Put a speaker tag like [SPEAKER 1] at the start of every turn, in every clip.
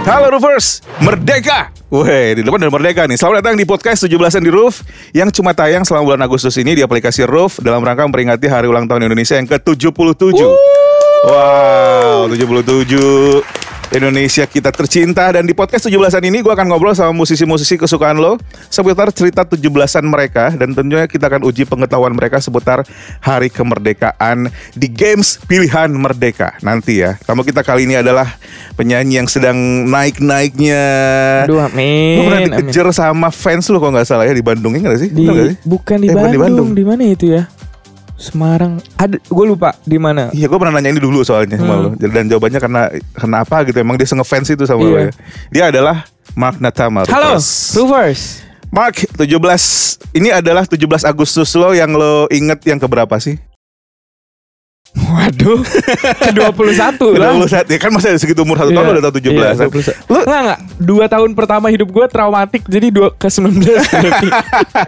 [SPEAKER 1] Halo Roofers, Merdeka. Weh, di depan ada Merdeka nih. Selamat datang di podcast 17-an di Roof yang cuma tayang selama bulan Agustus ini di aplikasi Roof dalam rangka memperingati Hari Ulang Tahun Indonesia yang ke-77. Wow, 77 Indonesia kita tercinta. Dan di podcast 17-an ini gue akan ngobrol sama musisi-musisi kesukaan lo seputar cerita 17-an mereka. Dan tentunya kita akan uji pengetahuan mereka seputar hari kemerdekaan di Games Pilihan Merdeka nanti ya. Tamu kita kali ini adalah penyanyi yang sedang naik-naiknya.
[SPEAKER 2] Aduh, amin.
[SPEAKER 1] Lu pernah dikejar sama fans lu kalau gak salah ya di Bandung, ya gak sih?
[SPEAKER 2] Bukan di Bandung. Di mana itu ya? Semarang. Ada, gue lupa di mana.
[SPEAKER 1] Iya, gue pernah nanya ini dulu soalnya sama lo. Dan jawabannya karena apa gitu. Emang dia ngefans itu sama lo ya. Dia adalah Mark Natama.
[SPEAKER 2] Halo, Roofers.
[SPEAKER 1] Mark, 17 ini adalah 17 Agustus lo yang lo inget yang keberapa sih?
[SPEAKER 2] Waduh, ke-21 lah.
[SPEAKER 1] Ke-21, ya kan masih ada segitu umur 1 tahun lo udah tahu 17.
[SPEAKER 2] Lo enggak 2 tahun pertama hidup gue traumatik. Jadi ke-19 berarti.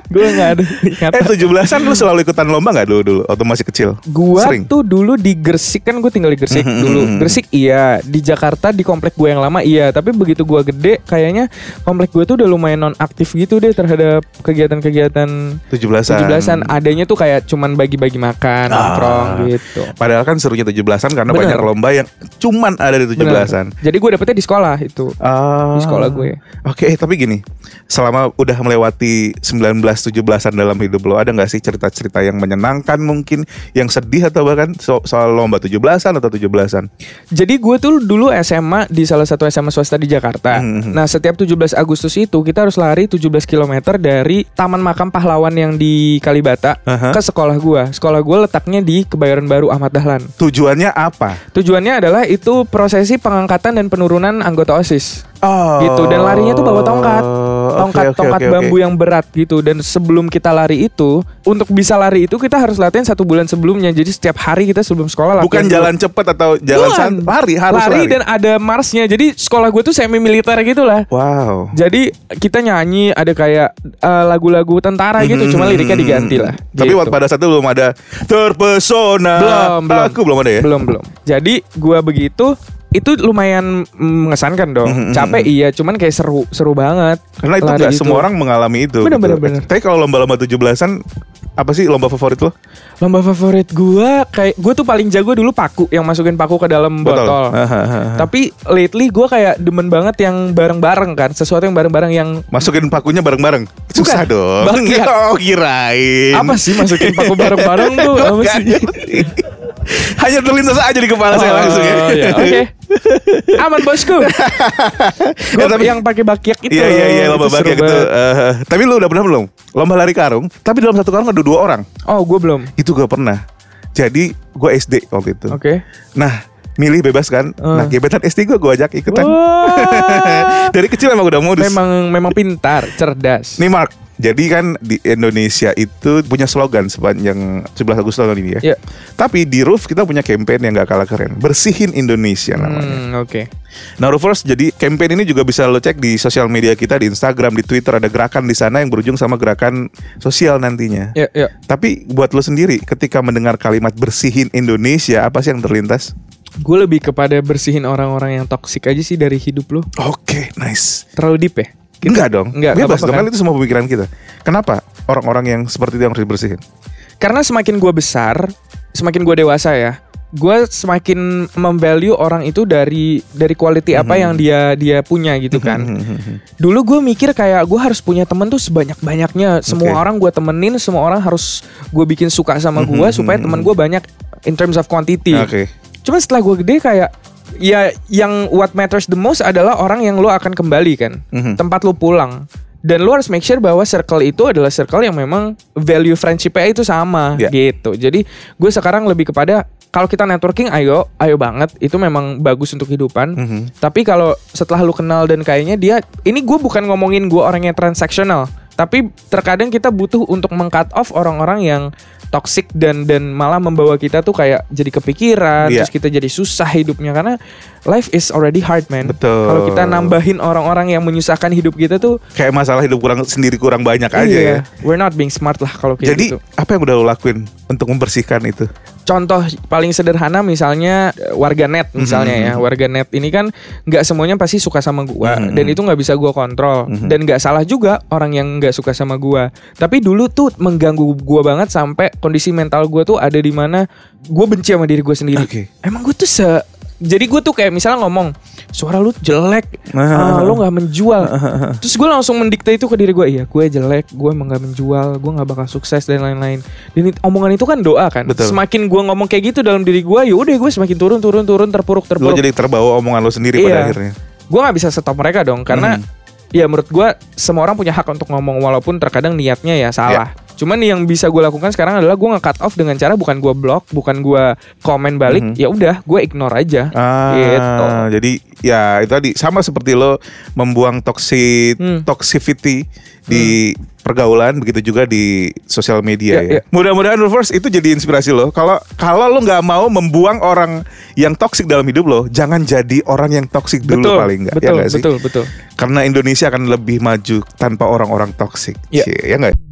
[SPEAKER 2] Gue gak ada ingatan.
[SPEAKER 1] 17-an lo selalu ikutan lomba gak dulu waktu masih kecil?
[SPEAKER 2] Gue tuh dulu di Gresik, kan gue tinggal di Gresik dulu. Gresik iya, di Jakarta di komplek gue yang lama iya. Tapi begitu gue gede kayaknya komplek gue tuh udah lumayan non-aktif gitu deh terhadap kegiatan-kegiatan 17-an. Adanya tuh kayak cuman bagi-bagi makan, nongkrong gitu.
[SPEAKER 1] Padahal kan serunya 17-an karena banyak lomba yang cuman ada di 17-an.
[SPEAKER 2] Jadi gue dapetnya di sekolah itu. Di sekolah gue.
[SPEAKER 1] Oke, tapi gini, selama udah melewati 19-17-an dalam hidup lo, ada gak sih cerita-cerita yang menyenangkan mungkin, yang sedih atau bahkan soal lomba 17-an atau 17-an?
[SPEAKER 2] Jadi gue tuh dulu SMA di salah satu SMA swasta di Jakarta. Nah, setiap 17 Agustus itu kita harus lari 17 km dari Taman Makam Pahlawan yang di Kalibata ke sekolah gue. Sekolah gue letaknya di Kebayoran Baru Ahmad Dahlan.
[SPEAKER 1] Tujuannya apa?
[SPEAKER 2] Tujuannya adalah itu prosesi pengangkatan dan penurunan anggota OSIS. Gitu. Dan larinya tuh bawa tongkat. Tongkat bambu yang berat gitu. Dan sebelum kita lari itu, untuk bisa lari itu kita harus latihan 1 bulan sebelumnya. Jadi setiap hari kita sebelum sekolah latihan.
[SPEAKER 1] Bukan jalan cepet atau jalan santai. Harus lari.
[SPEAKER 2] Dan ada marsnya. Jadi sekolah gue tuh semi militer gitu lah.
[SPEAKER 1] Wow.
[SPEAKER 2] Jadi kita nyanyi ada kayak lagu-lagu tentara gitu. Cuma liriknya diganti lah.
[SPEAKER 1] Tapi
[SPEAKER 2] gitu.
[SPEAKER 1] pada saat itu belum ada Terpesona.
[SPEAKER 2] Belum.
[SPEAKER 1] Aku belum ada ya.
[SPEAKER 2] Belum. Jadi gue begitu. Itu lumayan mengesankan dong. Capek iya, cuman kayak seru banget.
[SPEAKER 1] Karena itu gak semua orang mengalami itu.
[SPEAKER 2] Bener.
[SPEAKER 1] Tapi kalau lomba-lomba 17-an, apa sih lomba favorit lo?
[SPEAKER 2] Lomba favorit gue tuh paling jago dulu paku, yang masukin paku ke dalam botol. Tapi lately gue kayak demen banget yang bareng-bareng kan. Sesuatu yang bareng-bareng yang
[SPEAKER 1] masukin pakunya bareng-bareng. Susah dong. Oh, kirain.
[SPEAKER 2] Apa sih masukin paku bareng-bareng tuh? Apa sih?
[SPEAKER 1] Hanya terlintas aja di kepala saya langsung ya.
[SPEAKER 2] Oke. Aman bosku. Gue yang pakai bakiak itu.
[SPEAKER 1] Iya lomba bakiak itu. Tapi lu udah pernah belum? Lomba lari karung, tapi dalam satu karung ada 2 orang.
[SPEAKER 2] Oh, gue belum.
[SPEAKER 1] Itu gue pernah. Jadi gue SD waktu itu.
[SPEAKER 2] Oke.
[SPEAKER 1] Nah, milih bebas kan. Nah, gebetan SD gue ajak ikutan. Dari kecil emang udah modus.
[SPEAKER 2] Memang pintar, cerdas.
[SPEAKER 1] Nih Mark, jadi kan di Indonesia itu punya slogan sepanjang 11 Agustus tahun ini ya. Tapi di Roof kita punya campaign yang gak kalah keren. Bersihin Indonesia namanya.
[SPEAKER 2] Oke.
[SPEAKER 1] Nah Roofers, jadi campaign ini juga bisa lo cek di sosial media kita, di Instagram, di Twitter. Ada gerakan di sana yang berujung sama gerakan sosial nantinya. Tapi buat lo sendiri, ketika mendengar kalimat bersihin Indonesia, apa sih yang terlintas?
[SPEAKER 2] Gue lebih kepada bersihin orang-orang yang toksik aja sih dari hidup lo.
[SPEAKER 1] Oke, nice.
[SPEAKER 2] Terlalu deep ya?
[SPEAKER 1] Enggak dong. Bebas dong,
[SPEAKER 2] kan?
[SPEAKER 1] Itu semua pemikiran kita. Kenapa orang-orang yang seperti itu yang harus dibersihin?
[SPEAKER 2] Karena semakin gue besar, semakin gue dewasa ya, gue semakin memvalue orang itu dari quality apa yang dia punya gitu kan. Dulu gue mikir kayak gue harus punya temen tuh sebanyak-banyaknya. Semua orang gue temenin, semua orang harus gue bikin suka sama gue supaya temen gue banyak in terms of quantity. Cuma setelah gue gede kayak ya yang what matters the most adalah orang yang lo akan kembali kan, tempat lo pulang. Dan lo harus make sure bahwa circle itu adalah circle yang memang value friendship-nya itu sama gitu. Jadi gue sekarang lebih kepada kalau kita networking ayo banget, itu memang bagus untuk kehidupan. Tapi kalau setelah lo kenal dan kayaknya dia, ini gue bukan ngomongin gue orangnya transaksional, tapi terkadang kita butuh untuk meng-cut off orang-orang yang toxic dan malah membawa kita tuh kayak jadi kepikiran, terus kita jadi susah hidupnya karena life is already hard, man.
[SPEAKER 1] Betul.
[SPEAKER 2] Kalau kita nambahin orang-orang yang menyusahkan hidup kita tuh
[SPEAKER 1] kayak masalah hidup kurang banyak aja ya.
[SPEAKER 2] We're not being smart lah kalau kayak
[SPEAKER 1] gitu. Jadi apa yang udah lo lakuin untuk membersihkan itu?
[SPEAKER 2] contoh paling sederhana misalnya warganet misalnya ya. Warganet ini kan nggak semuanya pasti suka sama gua dan itu nggak bisa gua kontrol dan nggak salah juga orang yang nggak suka sama gua. Tapi dulu tuh mengganggu gua banget sampai kondisi mental gua tuh ada di mana gua benci sama diri gua sendiri. Emang gua tuh jadi gue tuh kayak misalnya ngomong suara lu jelek, lo nggak menjual. Terus gue langsung mendikte itu ke diri gue, iya gue jelek, gue emang nggak menjual, gue nggak bakal sukses dan lain-lain. Dan omongan itu kan doa kan.
[SPEAKER 1] Betul.
[SPEAKER 2] Semakin gue ngomong kayak gitu dalam diri gue, yaudah gue semakin turun, terpuruk.
[SPEAKER 1] Lo jadi terbawa omongan lo sendiri pada akhirnya.
[SPEAKER 2] Gue nggak bisa stop mereka dong, karena ya menurut gue semua orang punya hak untuk ngomong walaupun terkadang niatnya ya salah. Cuman yang bisa gue lakukan sekarang adalah gue nge-cut off dengan cara bukan gue block, bukan gue komen balik, ya udah gue ignore aja. Gitu.
[SPEAKER 1] Jadi ya itu tadi sama seperti lo membuang toxicity di pergaulan, begitu juga di sosial media ya. Mudah-mudahan Roofers itu jadi inspirasi lo. Kalau lo nggak mau membuang orang yang toksik dalam hidup lo, jangan jadi orang yang toksik dulu paling nggak.
[SPEAKER 2] Betul.
[SPEAKER 1] Karena Indonesia akan lebih maju tanpa orang-orang toksik. Ya nggak?